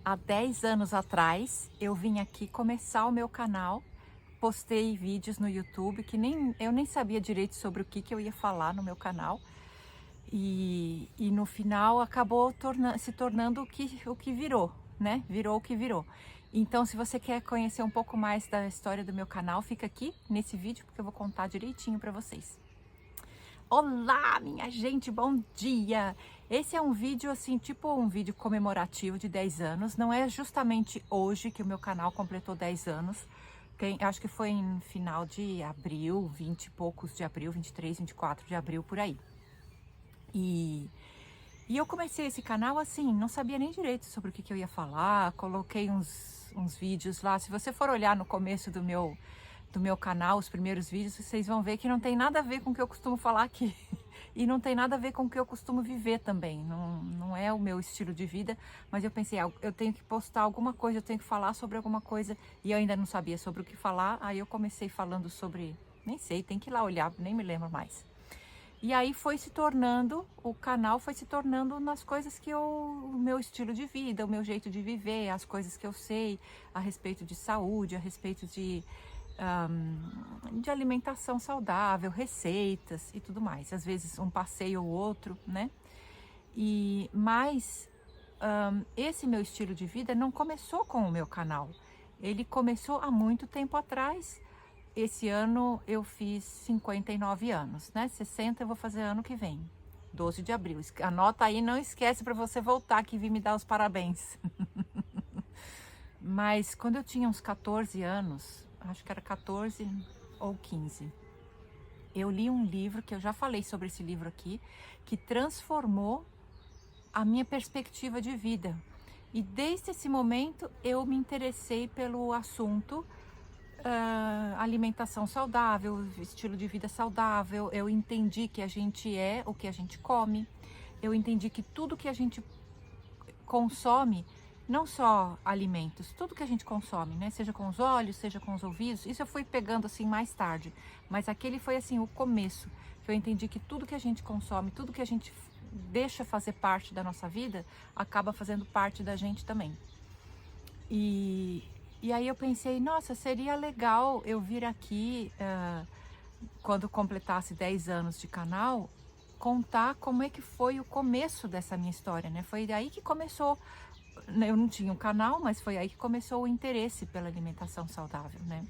Há 10 anos atrás, eu vim aqui começar o meu canal, postei vídeos no YouTube que eu nem sabia direito sobre o que eu ia falar no meu canal. E no final acabou se tornando o que virou, né? Virou o que virou. Então, se você quer conhecer um pouco mais da história do meu canal, fica aqui nesse vídeo porque eu vou contar direitinho para vocês. Olá, minha gente, bom dia! Esse é um vídeo assim, tipo um vídeo comemorativo de 10 anos. Não é justamente hoje que o meu canal completou 10 anos. Acho que foi em final de abril, 20 e poucos de abril, 23, 24 de abril, por aí. E eu comecei esse canal assim, não sabia nem direito sobre o que eu ia falar, coloquei uns vídeos lá. Se você for olhar no começo do meu canal, os primeiros vídeos, vocês vão ver que não tem nada a ver com o que eu costumo falar aqui. E não tem nada a ver com o que eu costumo viver também. Não é o meu estilo de vida, mas eu pensei, eu tenho que postar alguma coisa, eu tenho que falar sobre alguma coisa. E eu ainda não sabia sobre o que falar, aí eu comecei falando sobre, nem sei, tem que ir lá olhar, nem me lembro mais. E aí o canal foi se tornando nas coisas o meu estilo de vida, o meu jeito de viver, as coisas que eu sei a respeito de saúde, a respeito de alimentação saudável, receitas e tudo mais. Às vezes um passeio ou outro, né? Mas esse meu estilo de vida não começou com o meu canal. Ele começou há muito tempo atrás. Esse ano eu fiz 59 anos, né? 60 eu vou fazer ano que vem, 12 de abril. Anota aí, não esquece para você voltar aqui e vir me dar os parabéns. Mas quando eu tinha uns 14 anos, acho que era 14 ou 15, eu li um livro, que eu já falei sobre esse livro aqui, que transformou a minha perspectiva de vida. E desde esse momento eu me interessei pelo assunto alimentação saudável, estilo de vida saudável. Eu entendi que a gente é o que a gente come. Eu entendi que tudo que a gente consome, não só alimentos, tudo que a gente consome, né? Seja com os olhos, seja com os ouvidos. Isso eu fui pegando assim mais tarde, mas aquele foi assim o começo, que eu entendi que tudo que a gente consome, tudo que a gente deixa fazer parte da nossa vida, acaba fazendo parte da gente também. E aí eu pensei, nossa, seria legal eu vir aqui, quando completasse 10 anos de canal, contar como é que foi o começo dessa minha história, né? Foi daí que começou, eu não tinha um canal, mas foi aí que começou o interesse pela alimentação saudável, né?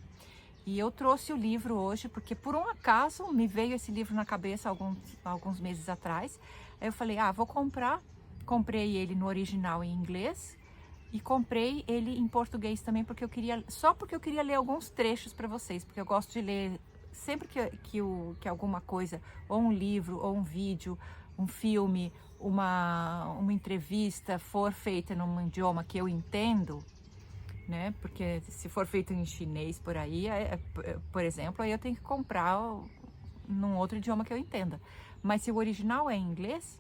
E eu trouxe o livro hoje, porque por um acaso me veio esse livro na cabeça alguns meses atrás. Aí eu falei, vou comprar. Comprei ele no original em inglês. E comprei ele em português também, porque só porque eu queria ler alguns trechos para vocês, porque eu gosto de ler sempre que alguma coisa, ou um livro, ou um vídeo, um filme, uma entrevista for feita num idioma que eu entendo, né? Porque se for feito em chinês por aí, por exemplo, aí eu tenho que comprar num outro idioma que eu entenda. Mas se o original é em inglês,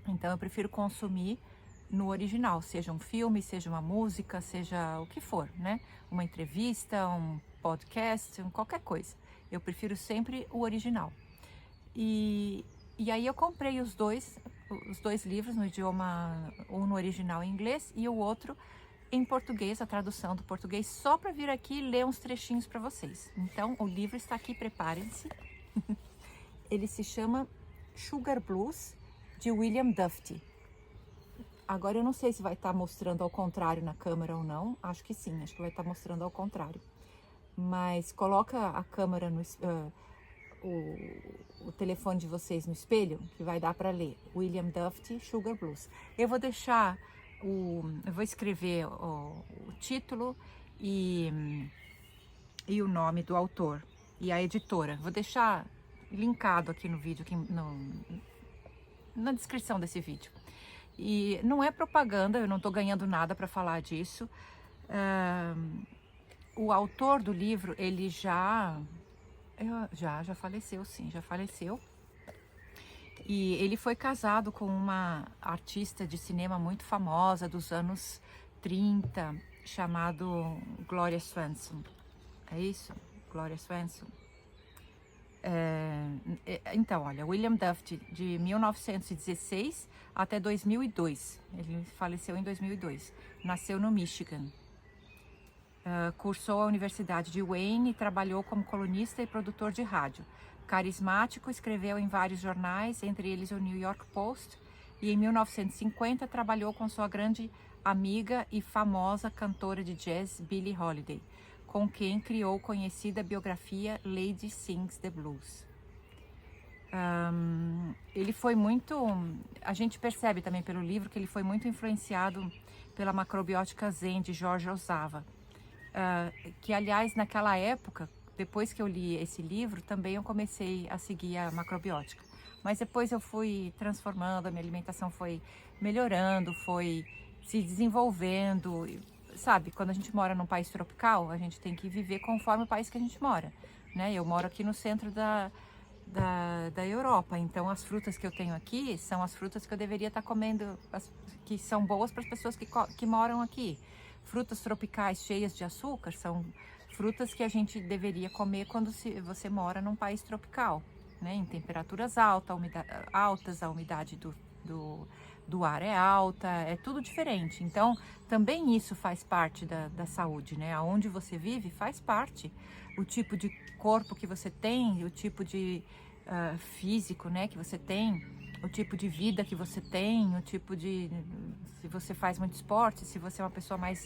então eu prefiro consumir no original, seja um filme, seja uma música, seja o que for, né? Uma entrevista, um podcast, qualquer coisa. Eu prefiro sempre o original. E aí eu comprei os dois livros no idioma, um no original em inglês e o outro em português, a tradução do português, só para vir aqui ler uns trechinhos para vocês. Então, o livro está aqui, preparem-se. Ele se chama Sugar Blues, de William Duffy. Agora eu não sei se vai estar mostrando ao contrário na câmera ou não. Acho que sim, acho que vai estar mostrando ao contrário. Mas coloca a câmera o telefone de vocês no espelho, que vai dar para ler. William Duffy, Sugar Blues. Eu vou escrever o título e o nome do autor e a editora. Vou deixar linkado aqui no vídeo, na descrição desse vídeo. E não é propaganda, eu não estou ganhando nada para falar disso. O autor do livro, ele já faleceu, sim, já faleceu. E ele foi casado com uma artista de cinema muito famosa dos anos 30, chamado Gloria Swanson. É isso? Gloria Swanson. Então, olha, William Duff, de 1916 até 2002. Ele faleceu em 2002. Nasceu no Michigan. Cursou a Universidade de Wayne e trabalhou como colunista e produtor de rádio. Carismático, escreveu em vários jornais, entre eles o New York Post, e em 1950 trabalhou com sua grande amiga e famosa cantora de jazz, Billie Holiday, com quem criou conhecida biografia Lady Sings the Blues. Ele foi muito, a gente percebe também pelo livro que ele foi muito influenciado pela macrobiótica Zen de George Osawa, que aliás naquela época, depois que eu li esse livro, também eu comecei a seguir a macrobiótica. Mas depois eu fui transformando, a minha alimentação foi melhorando, foi se desenvolvendo. Sabe, quando a gente mora num país tropical, a gente tem que viver conforme o país que a gente mora, né? Eu moro aqui no centro da Europa, então as frutas que eu tenho aqui são as frutas que eu deveria estar comendo, que são boas para as pessoas que moram aqui. Frutas tropicais cheias de açúcar são frutas que a gente deveria comer quando você mora num país tropical, né? Em temperaturas altas, a umidade do ar é alta, é tudo diferente. Então, também isso faz parte da saúde, né? Aonde você vive faz parte. O tipo de corpo que você tem, o tipo de físico, né, que você tem, o tipo de vida que você tem, o tipo de... se você faz muito esporte, se você é uma pessoa mais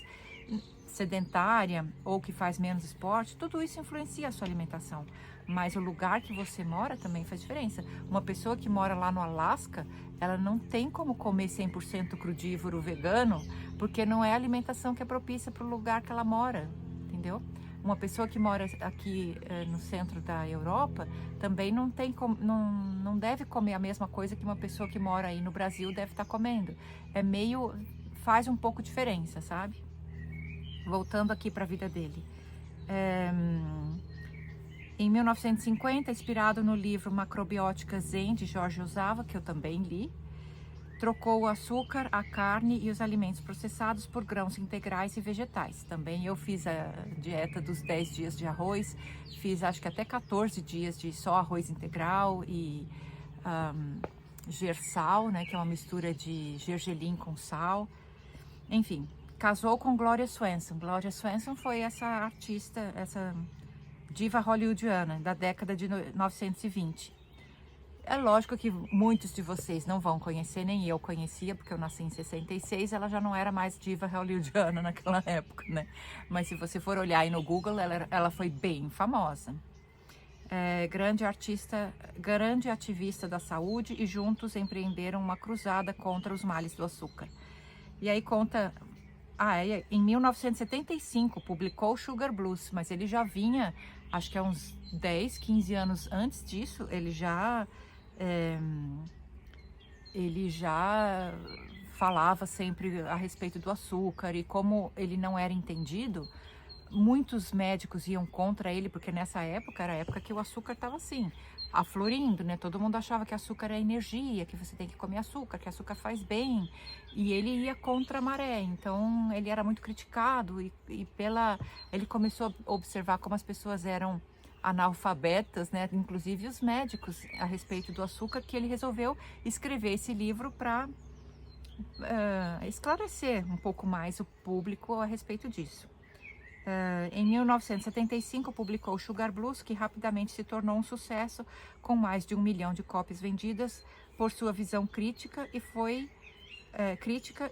sedentária ou que faz menos esporte, tudo isso influencia a sua alimentação. Mas o lugar que você mora também faz diferença. Uma pessoa que mora lá no Alasca, ela não tem como comer 100% crudívoro vegano, porque não é a alimentação que é propícia para o lugar que ela mora, entendeu? Uma pessoa que mora aqui no centro da Europa também não deve comer a mesma coisa que uma pessoa que mora aí no Brasil deve estar comendo. Faz um pouco diferença, sabe? Voltando aqui para a vida dele. Em 1950, inspirado no livro Macrobiótica Zen, de George Osawa, que eu também li, trocou o açúcar, a carne e os alimentos processados por grãos integrais e vegetais. Também eu fiz a dieta dos 10 dias de arroz, fiz acho que até 14 dias de só arroz integral e gersal, né, que é uma mistura de gergelim com sal. Enfim, casou com Gloria Swanson. Gloria Swanson foi essa artista, essa diva hollywoodiana da década de 1920. É lógico que muitos de vocês não vão conhecer, nem eu conhecia, porque eu nasci em 66, ela já não era mais diva hollywoodiana naquela época, né? Mas se você for olhar aí no Google, ela foi bem famosa. Grande artista, grande ativista da saúde, e juntos empreenderam uma cruzada contra os males do açúcar. E aí conta... em 1975 publicou Sugar Blues, mas ele já vinha, acho que há uns 10, 15 anos antes disso, ele já falava sempre a respeito do açúcar, e como ele não era entendido, muitos médicos iam contra ele, porque nessa época era a época que o açúcar estava assim, aflorindo, né? Todo mundo achava que açúcar é energia, que você tem que comer açúcar, que açúcar faz bem, e ele ia contra a maré. Então ele era muito criticado, e ele começou a observar como as pessoas eram analfabetas, né? Inclusive os médicos, a respeito do açúcar, que ele resolveu escrever esse livro para esclarecer um pouco mais o público a respeito disso. Em 1975 publicou Sugar Blues, que rapidamente se tornou um sucesso, com mais de 1 milhão de cópias vendidas, por sua visão crítica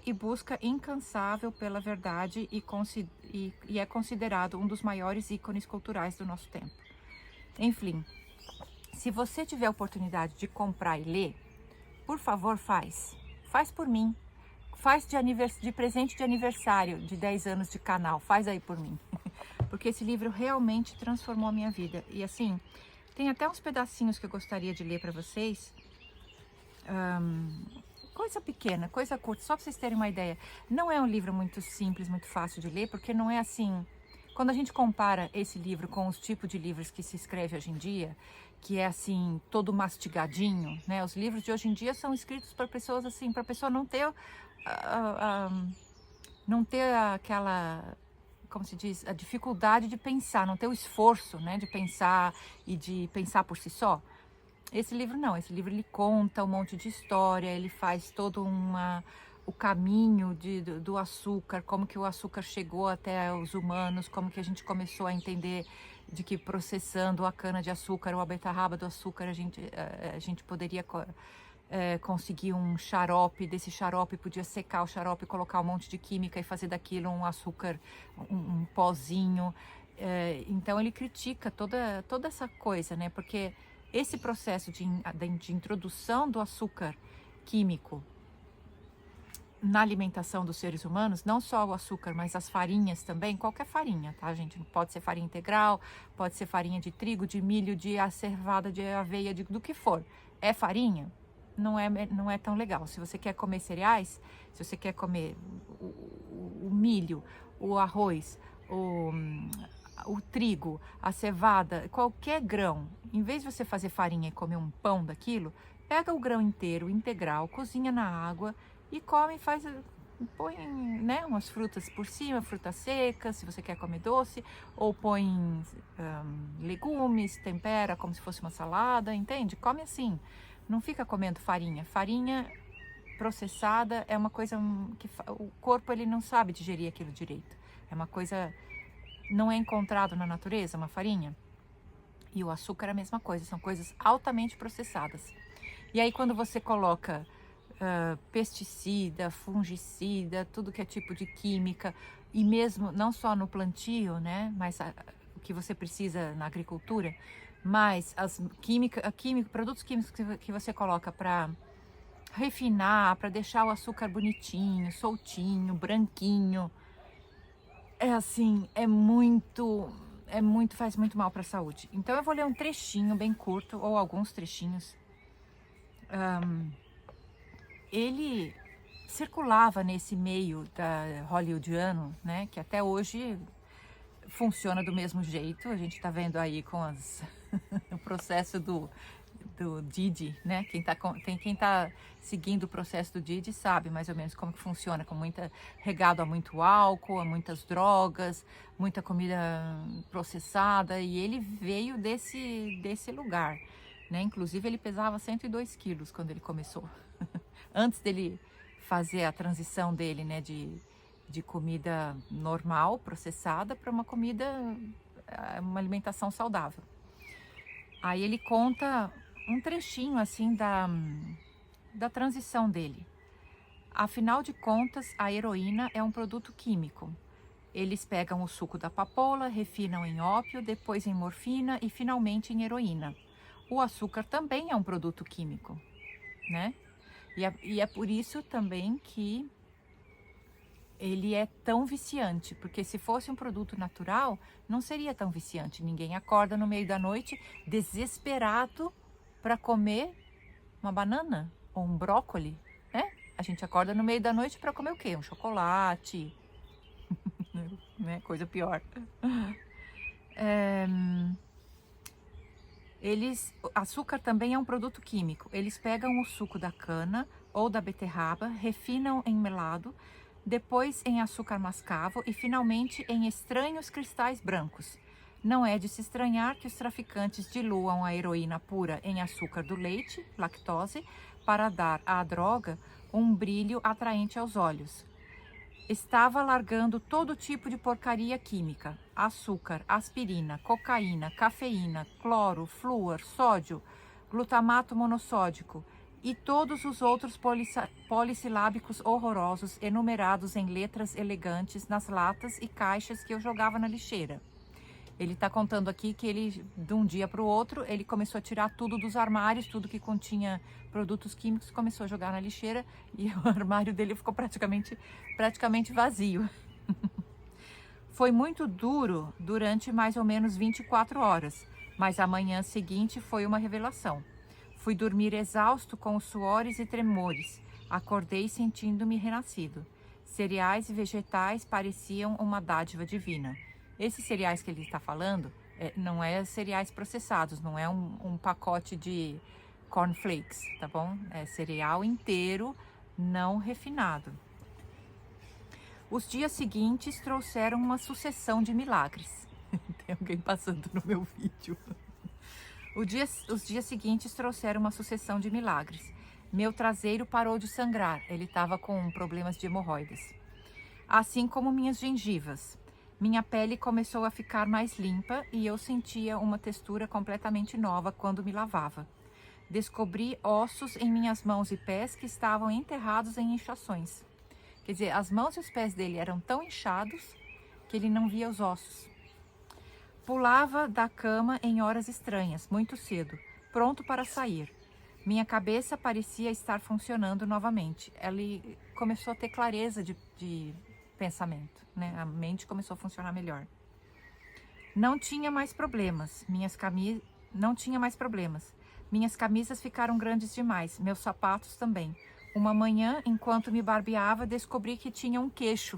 e busca incansável pela verdade, e é considerado um dos maiores ícones culturais do nosso tempo. Enfim, se você tiver a oportunidade de comprar e ler, por favor, faz por mim. Faz de presente de aniversário de 10 anos de canal, faz aí por mim. Porque esse livro realmente transformou a minha vida. E assim, tem até uns pedacinhos que eu gostaria de ler para vocês. Coisa pequena, coisa curta, só para vocês terem uma ideia. Não é um livro muito simples, muito fácil de ler, porque não é assim... Quando a gente compara esse livro com os tipos de livros que se escreve hoje em dia, que é assim, todo mastigadinho, né? Os livros de hoje em dia são escritos para pessoas assim, para a pessoa não ter aquela como se diz, a dificuldade de pensar, não ter o esforço, né, de pensar e de pensar por si só. Esse livro não, esse livro ele conta um monte de história, ele faz todo o caminho do açúcar, como que o açúcar chegou até os humanos, como que a gente começou a entender de que processando a cana-de-açúcar ou a beterraba do açúcar a gente poderia conseguir um xarope, desse xarope podia secar o xarope, colocar um monte de química e fazer daquilo um açúcar, um pozinho. Então ele critica toda essa coisa, né? Porque esse processo de introdução do açúcar químico na alimentação dos seres humanos, não só o açúcar, mas as farinhas também, qualquer farinha, tá, gente? Pode ser farinha integral, pode ser farinha de trigo, de milho, de cevada, de aveia, do que for. É farinha? Não é tão legal. Se você quer comer cereais, se você quer comer o milho, o arroz, o trigo, a cevada, qualquer grão, em vez de você fazer farinha e comer um pão daquilo, pega o grão inteiro, integral, cozinha na água e come, põe, né, umas frutas por cima, frutas secas, se você quer comer doce, ou põe legumes, tempera como se fosse uma salada, entende? Come assim, não fica comendo farinha. Farinha processada é uma coisa que o corpo ele não sabe digerir aquilo direito. É uma coisa, não é encontrado na natureza, uma farinha. E o açúcar é a mesma coisa, são coisas altamente processadas. E aí quando você coloca pesticida, fungicida, tudo que é tipo de química, e mesmo não só no plantio, né, mas o que você precisa na agricultura, mas produtos químicos que você coloca para refinar, para deixar o açúcar bonitinho, soltinho, branquinho, é assim, faz muito mal para a saúde. Então eu vou ler um trechinho bem curto, ou alguns trechinhos. Ele circulava nesse meio hollywoodiano, né, que até hoje funciona do mesmo jeito. A gente está vendo aí com o processo do Didi, né? Quem tá seguindo o processo do Didi sabe mais ou menos como que funciona, regado a muito álcool, a muitas drogas, muita comida processada, e ele veio desse lugar, né? Inclusive ele pesava 102 quilos quando ele começou, antes dele fazer a transição dele, né, de comida normal, processada, para uma uma alimentação saudável. Aí ele conta um trechinho assim da transição dele. Afinal de contas, a heroína é um produto químico. Eles pegam o suco da papoula, refinam em ópio, depois em morfina e finalmente em heroína. O açúcar também é um produto químico, né? E é por isso também que ele é tão viciante, porque se fosse um produto natural, não seria tão viciante. Ninguém acorda no meio da noite desesperado para comer uma banana ou um brócoli, né? A gente acorda no meio da noite para comer o quê? Um chocolate, né? Coisa pior. Açúcar também é um produto químico. Eles pegam o suco da cana ou da beterraba, refinam em melado, depois em açúcar mascavo e finalmente em estranhos cristais brancos. Não é de se estranhar que os traficantes diluam a heroína pura em açúcar do leite, lactose, para dar à droga um brilho atraente aos olhos. Estava largando todo tipo de porcaria química: açúcar, aspirina, cocaína, cafeína, cloro, flúor, sódio, glutamato monossódico e todos os outros polissilábicos horrorosos enumerados em letras elegantes nas latas e caixas que eu jogava na lixeira. Ele está contando aqui que ele, de um dia para o outro, ele começou a tirar tudo dos armários, tudo que continha produtos químicos, começou a jogar na lixeira e o armário dele ficou praticamente vazio. Foi muito duro durante mais ou menos 24 horas, mas a manhã seguinte foi uma revelação. Fui dormir exausto com os suores e tremores. Acordei sentindo-me renascido. Cereais e vegetais pareciam uma dádiva divina. Esses cereais que ele está falando não é cereais processados, não é um pacote de cornflakes, tá bom? É cereal inteiro, não refinado. Os dias seguintes trouxeram uma sucessão de milagres. Tem alguém passando no meu vídeo. Os dias seguintes trouxeram uma sucessão de milagres. Meu traseiro parou de sangrar, ele estava com problemas de hemorroidas. Assim como minhas gengivas. Minha pele começou a ficar mais limpa e eu sentia uma textura completamente nova quando me lavava. Descobri ossos em minhas mãos e pés que estavam enterrados em inchações. Quer dizer, as mãos e os pés dele eram tão inchados que ele não via os ossos. Pulava da cama em horas estranhas, muito cedo, pronto para sair. Minha cabeça parecia estar funcionando novamente. Ele começou a ter clareza de pensamento, né? A mente começou a funcionar melhor. Não tinha mais problemas. Não tinha mais problemas. Minhas camisas ficaram grandes demais, meus sapatos também. Uma manhã, enquanto me barbeava, descobri que tinha um queixo.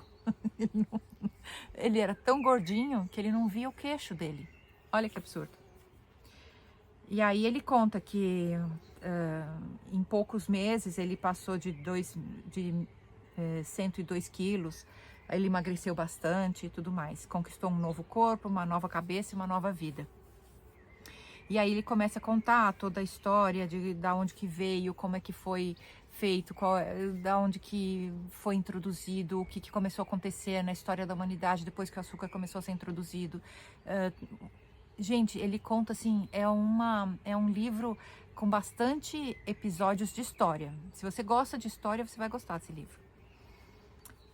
Ele era tão gordinho que ele não via o queixo dele. Olha que absurdo. E aí ele conta que em poucos meses ele passou de 102 quilos, ele emagreceu bastante e tudo mais. Conquistou um novo corpo, uma nova cabeça e uma nova vida. E aí ele começa a contar toda a história da onde que veio, como é que foi feito, da onde que foi introduzido, o que começou a acontecer na história da humanidade depois que o açúcar começou a ser introduzido. Gente, ele conta assim, é um livro com bastante episódios de história. Se você gosta de história, você vai gostar desse livro.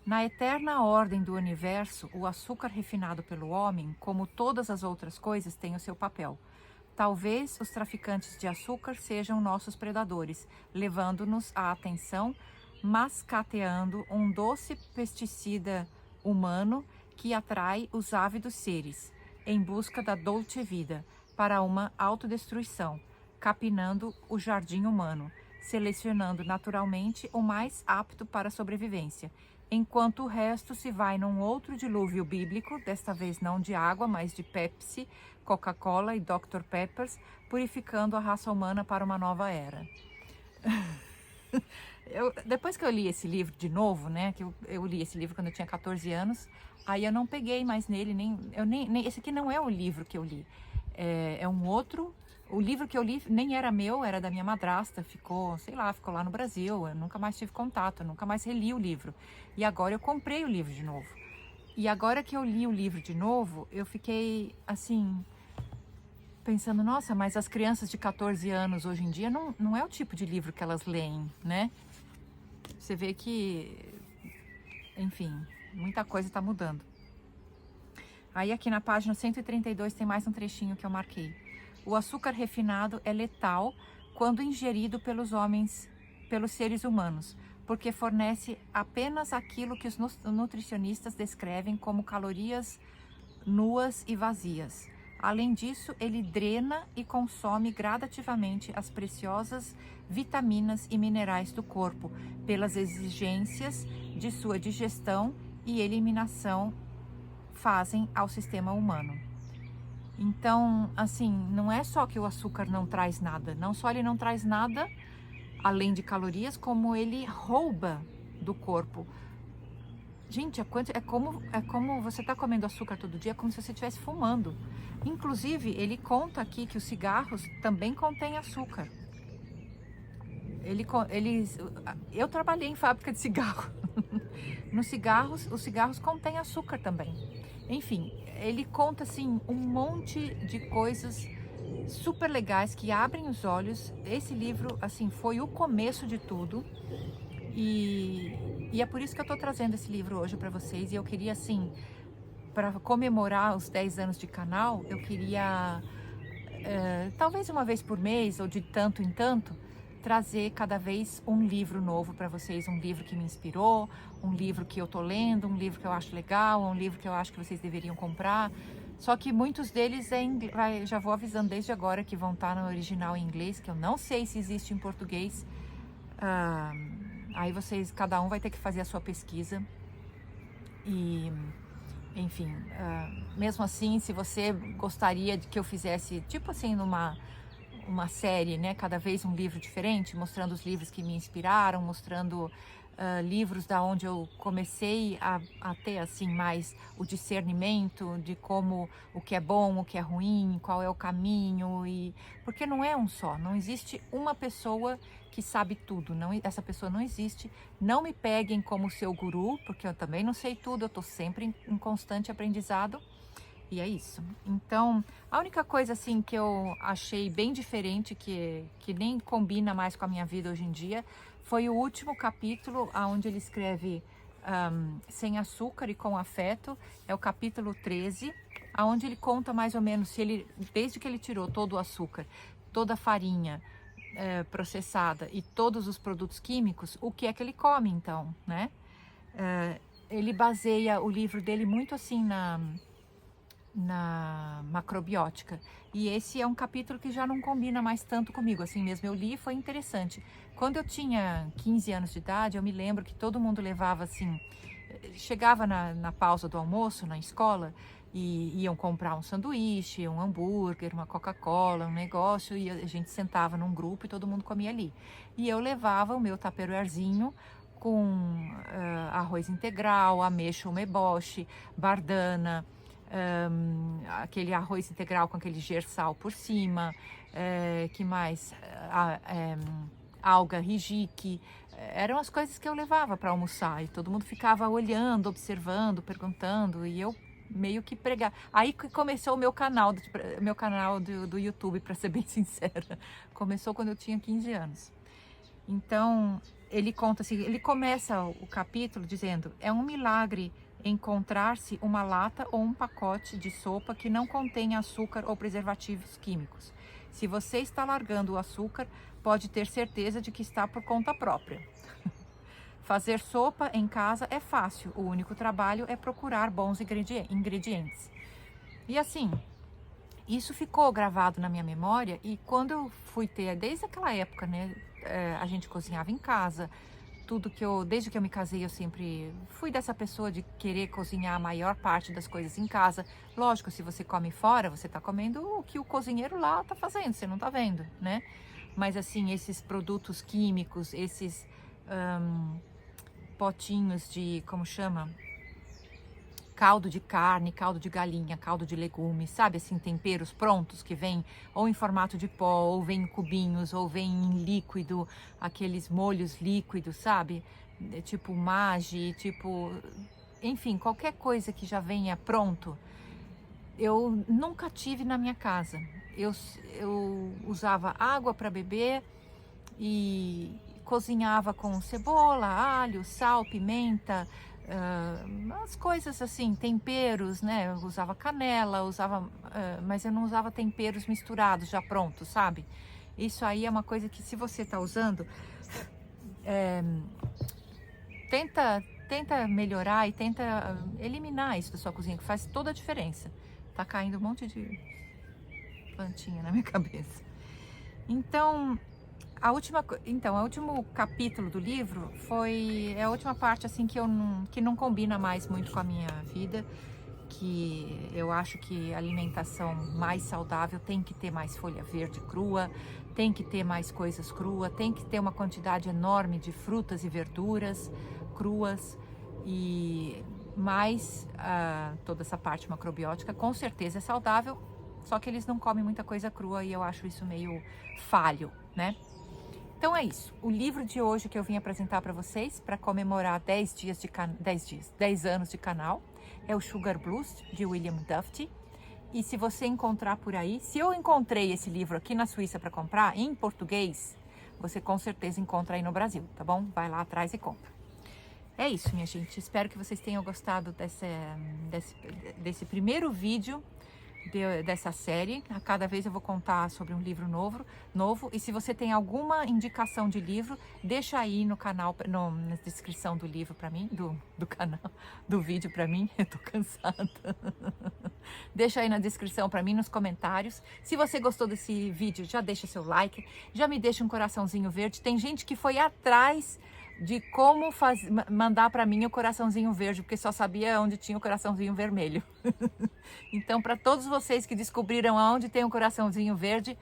Na eterna ordem do universo, o açúcar refinado pelo homem, como todas as outras coisas, tem o seu papel. Talvez os traficantes de açúcar sejam nossos predadores, levando-nos à atenção, mascateando um doce pesticida humano que atrai os ávidos seres, em busca da dolce vida, para uma autodestruição, capinando o jardim humano, selecionando naturalmente o mais apto para a sobrevivência, enquanto o resto se vai num outro dilúvio bíblico, desta vez não de água, mas de Pepsi, Coca-Cola e Dr. Peppers, purificando a raça humana para uma nova era. Depois que eu li esse livro de novo, né, que eu li esse livro quando eu tinha 14 anos, aí eu não peguei mais nele, esse aqui não é o livro que eu li, é um outro. O livro que eu li nem era meu, era da minha madrasta, ficou lá no Brasil, eu nunca mais tive contato, eu nunca mais reli o livro. E agora eu comprei o livro de novo. E agora que eu li o livro de novo, eu fiquei assim, pensando, nossa, mas as crianças de 14 anos hoje em dia não é o tipo de livro que elas leem, né? Você vê que, enfim, muita coisa está mudando. Aí aqui na página 132 tem mais um trechinho que eu marquei. O açúcar refinado é letal quando ingerido pelos seres humanos, porque fornece apenas aquilo que os nutricionistas descrevem como calorias nuas e vazias. Além disso, ele drena e consome gradativamente as preciosas vitaminas e minerais do corpo, pelas exigências de sua digestão e eliminação fazem ao sistema humano. Então, assim, não é só que o açúcar não traz nada, não só ele não traz nada além de calorias, como ele rouba do corpo. Gente, é como você tá comendo açúcar todo dia, como se você estivesse fumando. Inclusive, ele conta aqui que os cigarros também contêm açúcar. Eu trabalhei em fábrica de cigarro. Os cigarros contêm açúcar também. Enfim, ele conta assim um monte de coisas super legais que abrem os olhos. Esse livro assim foi o começo de tudo e é por isso que eu tô trazendo esse livro hoje para vocês. E eu queria assim, para comemorar os 10 anos de canal, eu queria talvez uma vez por mês ou de tanto em tanto trazer cada vez um livro novo para vocês, um livro que me inspirou, um livro que eu tô lendo, um livro que eu acho legal, um livro que eu acho que vocês deveriam comprar. Só que muitos deles já vou avisando desde agora que vão estar no original em inglês, que eu não sei se existe em português. Aí cada um vai ter que fazer a sua pesquisa. E, enfim, mesmo assim, se você gostaria de que eu fizesse, tipo assim, uma série, né? Cada vez um livro diferente, mostrando os livros que me inspiraram, mostrando livros da onde eu comecei a ter assim mais o discernimento de como o que é bom, o que é ruim, qual é o caminho, e porque não é um só, não existe uma pessoa que sabe tudo, não, essa pessoa não existe. Não me peguem como seu guru, porque eu também não sei tudo, eu estou sempre em constante aprendizado. E é isso. Então, a única coisa assim que eu achei bem diferente, que nem combina mais com a minha vida hoje em dia, foi o último capítulo, onde ele escreve Sem Açúcar e com Afeto. É o capítulo 13, onde ele conta mais ou menos, se ele, desde que ele tirou todo o açúcar, toda a farinha processada e todos os produtos químicos, o que é que ele come então, né? Ele baseia o livro dele muito assim na macrobiótica, e esse é um capítulo que já não combina mais tanto comigo, assim mesmo eu li, foi interessante. Quando eu tinha 15 anos de idade, eu me lembro que todo mundo levava assim, chegava na pausa do almoço na escola e iam comprar um sanduíche, um hambúrguer, uma Coca-Cola, um negócio, e a gente sentava num grupo e todo mundo comia ali. E eu levava o meu tupperwarezinho com arroz integral, ameixa umeboshi, bardana, aquele arroz integral com aquele gersal por cima, que mais? Alga hijiki. Eram as coisas que eu levava para almoçar e todo mundo ficava olhando, observando, perguntando, e eu meio que pregar. Aí que começou o meu canal, do YouTube, para ser bem sincera. Começou quando eu tinha 15 anos. Então, ele conta assim, ele começa o capítulo dizendo: é um milagre encontrar-se uma lata ou um pacote de sopa que não contém açúcar ou preservativos químicos. Se você está largando o açúcar, pode ter certeza de que está por conta própria. Fazer sopa em casa é fácil, o único trabalho é procurar bons ingredientes. E assim, isso ficou gravado na minha memória, e quando eu fui ter, desde aquela época, né, a gente cozinhava em casa, desde que eu me casei, eu sempre fui dessa pessoa de querer cozinhar a maior parte das coisas em casa. Lógico, se você come fora, você está comendo o que o cozinheiro lá está fazendo, você não está vendo, né? Mas assim, esses produtos químicos, esses potinhos de, como chama? Caldo de carne, caldo de galinha, caldo de legumes, sabe assim, temperos prontos que vêm ou em formato de pó, ou vem em cubinhos, ou vem em líquido, aqueles molhos líquidos, sabe? Tipo Maggi, tipo, enfim, qualquer coisa que já venha pronto, eu nunca tive na minha casa. Eu usava água para beber e cozinhava com cebola, alho, sal, pimenta, as coisas assim, temperos, né? Eu usava canela, mas eu não usava temperos misturados já prontos, sabe? Isso aí é uma coisa que, se você está usando, tenta melhorar e tenta eliminar isso da sua cozinha, que faz toda a diferença. Tá caindo um monte de plantinha na minha cabeça. Então, o último capítulo do livro é a última parte assim que não combina mais muito com a minha vida, que eu acho que a alimentação mais saudável tem que ter mais folha verde crua, tem que ter mais coisas cruas, tem que ter uma quantidade enorme de frutas e verduras cruas, e mais toda essa parte macrobiótica com certeza é saudável, só que eles não comem muita coisa crua e eu acho isso meio falho, né? Então é isso, o livro de hoje que eu vim apresentar para vocês, para comemorar 10 anos de canal, é o Sugar Blues, de William Duffy. E se você encontrar por aí, se eu encontrei esse livro aqui na Suíça para comprar, em português, você com certeza encontra aí no Brasil, tá bom? Vai lá atrás e compra. É isso, minha gente, espero que vocês tenham gostado desse primeiro vídeo dessa série. A cada vez eu vou contar sobre um livro novo, e se você tem alguma indicação de livro, deixa aí no canal, na descrição do livro para mim, do canal, do vídeo para mim. Eu tô cansada. Deixa aí na descrição para mim, nos comentários. Se você gostou desse vídeo, já deixa seu like, já me deixa um coraçãozinho verde. Tem gente que foi atrás de como mandar para mim o coraçãozinho verde, porque só sabia onde tinha o coraçãozinho vermelho. Então, para todos vocês que descobriram aonde tem o coraçãozinho verde,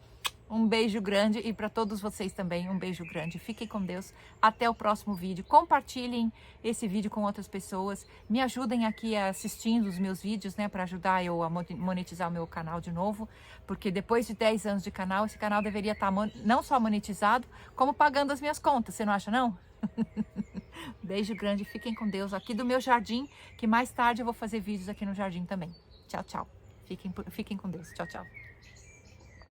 Um beijo grande e para todos vocês também, um beijo grande. Fiquem com Deus. Até o próximo vídeo. Compartilhem esse vídeo com outras pessoas. Me ajudem aqui assistindo os meus vídeos, né, para ajudar eu a monetizar o meu canal de novo, porque depois de 10 anos de canal, esse canal deveria estar não só monetizado, como pagando as minhas contas. Você não acha, não? Beijo grande. Fiquem com Deus aqui do meu jardim, que mais tarde eu vou fazer vídeos aqui no jardim também. Tchau, tchau. Fiquem com Deus. Tchau, tchau.